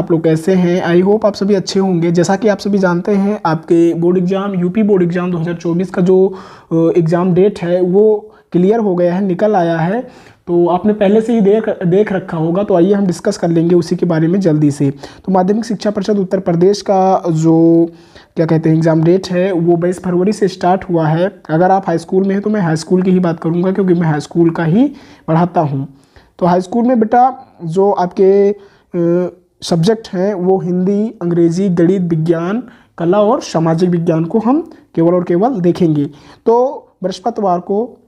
आप लोग कैसे हैं? आई होप आप सभी अच्छे होंगे। जैसा कि आप सभी जानते हैं, आपके board exam UP board exam 2024 का जो एग्ज़ाम डेट है वो क्लियर हो गया है, निकल आया है। तो आपने पहले से ही देख रखा होगा। तो आइए हम डिस्कस कर लेंगे उसी के बारे में जल्दी से। तो माध्यमिक शिक्षा परिषद उत्तर प्रदेश का जो क्या कहते हैं एग्ज़ाम डेट है वो 22 फरवरी से स्टार्ट हुआ है। अगर आप हाई स्कूल में हैं तो मैं हाई स्कूल की ही बात करूँगा, क्योंकि मैं हाई स्कूल का ही पढ़ाता हूँ। तो हाई स्कूल में बेटा जो आपके सब्जेक्ट हैं वो हिंदी, अंग्रेजी, गणित, विज्ञान, कला और सामाजिक विज्ञान को हम केवल और केवल देखेंगे। तो बृहस्पतिवार को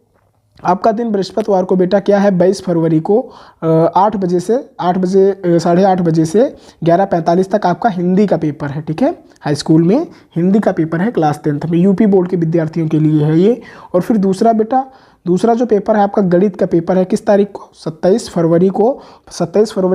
आपका दिन बृहस्पतिवार को बेटा क्या है, 22 फरवरी को 8 बजे से 8:30 बजे से 11:45 तक आपका हिंदी का पेपर है। ठीक है, हाई स्कूल में हिंदी का पेपर है क्लास 10th में, यूपी बोर्ड के विद्यार्थियों के लिए है ये। और फिर दूसरा जो पेपर है आपका गणित का पेपर है, किस तारीख को, 27 फरवरी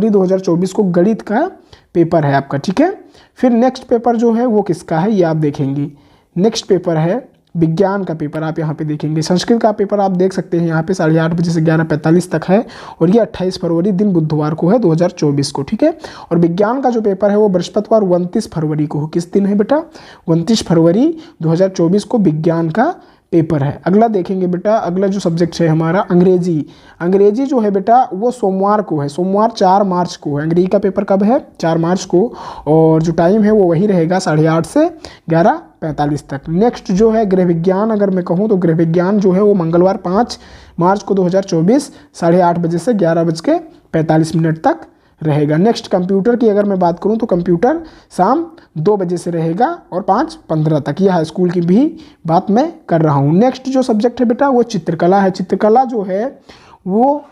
2024 को गणित का पेपर है आपका। ठीक है, फिर नेक्स्ट पेपर जो है वो किसका है ये आप देखेंगे। नेक्स्ट पेपर है विज्ञान का पेपर, आप यहाँ पे देखेंगे। संस्कृत का पेपर आप देख सकते हैं यहाँ पे 8:30 बजे से 11:45 तक है, और ये 28 फरवरी दिन बुधवार को है 2024 को। ठीक है, और विज्ञान का जो पेपर है वो बृहस्पतिवार 29 फरवरी को, किस दिन है बेटा, 29 फरवरी 2024 को विज्ञान का पेपर है। अगला देखेंगे बेटा, अगला जो सब्जेक्ट है हमारा अंग्रेजी जो है बेटा वो सोमवार को है, सोमवार 4 मार्च को है। अंग्रेजी का पेपर कब है, 4 मार्च को, और जो टाइम है वो वही रहेगा 8:30 से 11:45 तक। नेक्स्ट जो है गृह विज्ञान, अगर मैं कहूँ तो गृह विज्ञान जो है वो मंगलवार 5 मार्च को 2024 8:30 बजे से 11:45 तक रहेगा। नेक्स्ट कंप्यूटर की अगर मैं बात करूं तो कंप्यूटर शाम 2 बजे से रहेगा और 5:15 तक। यह हाई स्कूल की भी बात मैं कर रहा हूं। नेक्स्ट जो सब्जेक्ट है बेटा वो चित्रकला है। चित्रकला जो है वो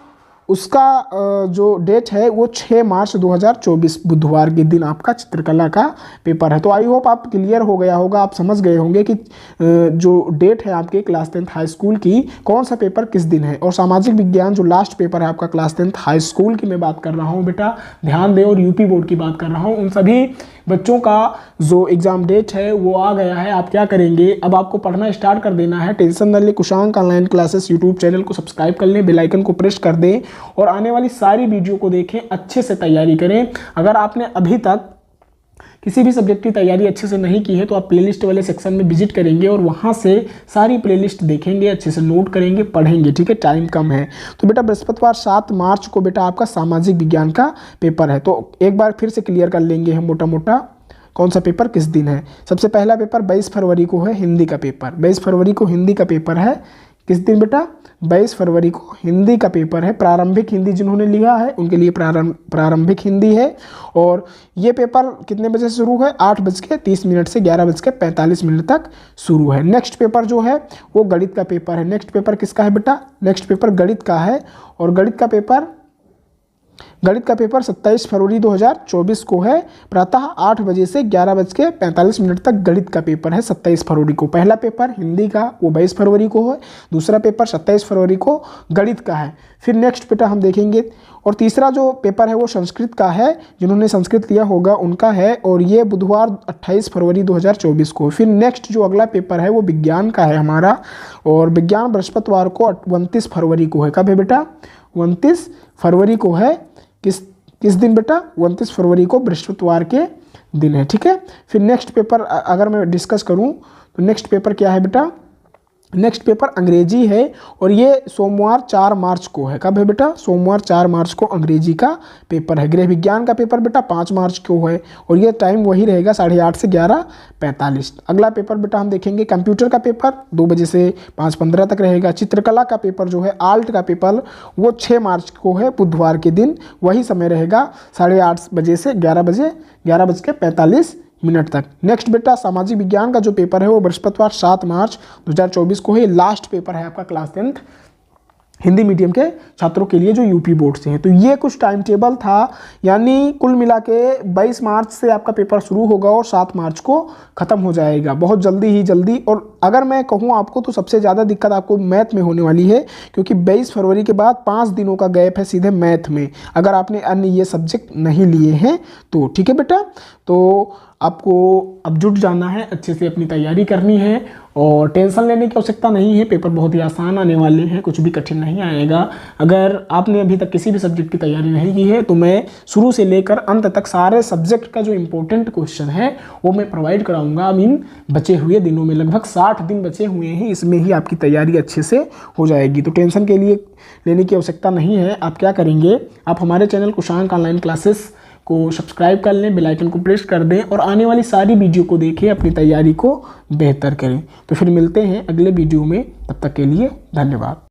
उसका जो डेट है वो 6 मार्च 2024 बुधवार के दिन आपका चित्रकला का पेपर है। तो आई होप आप क्लियर हो गया होगा, आप समझ गए होंगे कि जो डेट है आपके क्लास 10th हाई स्कूल की कौन सा पेपर किस दिन है। और सामाजिक विज्ञान जो लास्ट पेपर है आपका क्लास 10th हाई स्कूल की मैं बात कर रहा हूँ बेटा, ध्यान दें, और यूपी बोर्ड की बात कर रहा हूँ। उन सभी बच्चों का जो एग्ज़ाम डेट है वो आ गया है। आप क्या करेंगे, अब आपको पढ़ना स्टार्ट कर देना है। टेंशन न ले, कुशांक ऑनलाइन क्लासेस यूट्यूब चैनल को सब्सक्राइब कर लें, बेल आइकन को प्रेस कर दें और आने वाली सारी वीडियो को देखें, अच्छे से तैयारी करें। अगर आपने अभी तक किसी भी सब्जेक्ट की तैयारी अच्छे से नहीं की है तो आप प्लेलिस्ट वाले सेक्शन में विजिट करेंगे और वहाँ से सारी प्लेलिस्ट देखेंगे, अच्छे से नोट करेंगे, पढ़ेंगे। ठीक है, टाइम कम है। तो बेटा बृहस्पतिवार 7 मार्च को बेटा आपका सामाजिक विज्ञान का पेपर है। तो एक बार फिर से क्लियर कर लेंगे हम मोटा मोटा कौन सा पेपर किस दिन है। सबसे पहला पेपर 22 फरवरी को है हिंदी का पेपर। 22 फरवरी को हिंदी का पेपर है, किस दिन बेटा, 22 फरवरी को हिंदी का पेपर है। प्रारंभिक हिंदी जिन्होंने लिया है उनके लिए प्रारंभिक हिंदी है। और ये पेपर कितने बजे से शुरू है, 8:30 से 11:45 तक शुरू है। नेक्स्ट पेपर जो है वो गणित का पेपर है। नेक्स्ट पेपर किसका है बेटा, नेक्स्ट पेपर गणित का है। और गणित का पेपर 27 फरवरी 2024 को है। प्रातः 8 बजे से 11:45 तक गणित का पेपर है 27 फरवरी को। पहला पेपर हिंदी का वो 22 फरवरी को है, दूसरा पेपर 27 फरवरी को गणित का है। फिर नेक्स्ट बेटा हम देखेंगे, और तीसरा जो पेपर है वो संस्कृत का है, जिन्होंने संस्कृत लिया होगा उनका है, और ये बुधवार 28 फरवरी 2024 को। फिर नेक्स्ट जो अगला पेपर है वो विज्ञान का है हमारा, और विज्ञान बृहस्पतिवार को 29 फरवरी को है। कब है बेटा, 29 फरवरी को है। किस दिन बेटा, 29 फरवरी को बृहस्पतिवार के दिन है। ठीक है, फिर नेक्स्ट पेपर अगर मैं डिस्कस करूं तो नेक्स्ट पेपर क्या है बेटा, नेक्स्ट पेपर अंग्रेजी है, और ये सोमवार 4 मार्च को है। कब है बेटा, सोमवार 4 मार्च को अंग्रेजी का पेपर है। गृह विज्ञान का पेपर बेटा 5 मार्च को है, और ये टाइम वही रहेगा 8:30 से 11:45। अगला पेपर बेटा हम देखेंगे कंप्यूटर का पेपर 2 बजे से 5:15 तक रहेगा। चित्रकला का पेपर जो है आल्ट का पेपर वो 6 मार्च को है, बुधवार के दिन, वही समय रहेगा 8:30 बजे से 11:45 तक। नेक्स्ट बेटा सामाजिक विज्ञान का जो पेपर है वो बृहस्पतिवार 7 मार्च 2024 को है। लास्ट पेपर है आपका क्लास 10th हिंदी मीडियम के छात्रों के लिए जो यूपी बोर्ड से है। तो ये कुछ टाइम टेबल था, यानी कुल मिला के 22 मार्च से आपका पेपर शुरू होगा और 7 मार्च को ख़त्म हो जाएगा, बहुत जल्दी। और अगर मैं कहूँ आपको तो सबसे ज़्यादा दिक्कत आपको मैथ में होने वाली है, क्योंकि 22 फरवरी के बाद 5 दिनों का गैप है सीधे मैथ में, अगर आपने अन्य ये सब्जेक्ट नहीं लिए हैं तो। ठीक है बेटा, तो आपको अब जुट जाना है, अच्छे से अपनी तैयारी करनी है और टेंशन लेने की आवश्यकता नहीं है, पेपर बहुत ही आसान आने वाले हैं, कुछ भी कठिन नहीं आएगा। अगर आपने अभी तक किसी भी सब्जेक्ट की तैयारी नहीं की है तो मैं शुरू से लेकर अंत तक सारे सब्जेक्ट का जो इंपॉर्टेंट क्वेश्चन है वो मैं प्रोवाइड कराऊंगा। अब इन बचे हुए दिनों में लगभग 60 दिन बचे हुए हैं, इसमें ही आपकी तैयारी अच्छे से हो जाएगी। तो टेंशन के लिए लेने की आवश्यकता नहीं है। आप क्या करेंगे, आप हमारे चैनल कुशांक ऑनलाइन क्लासेस को सब्सक्राइब कर लें, बेल आइकन को प्रेस कर दें और आने वाली सारी वीडियो को देखें, अपनी तैयारी को बेहतर करें। तो फिर मिलते हैं अगले वीडियो में, तब तक के लिए धन्यवाद।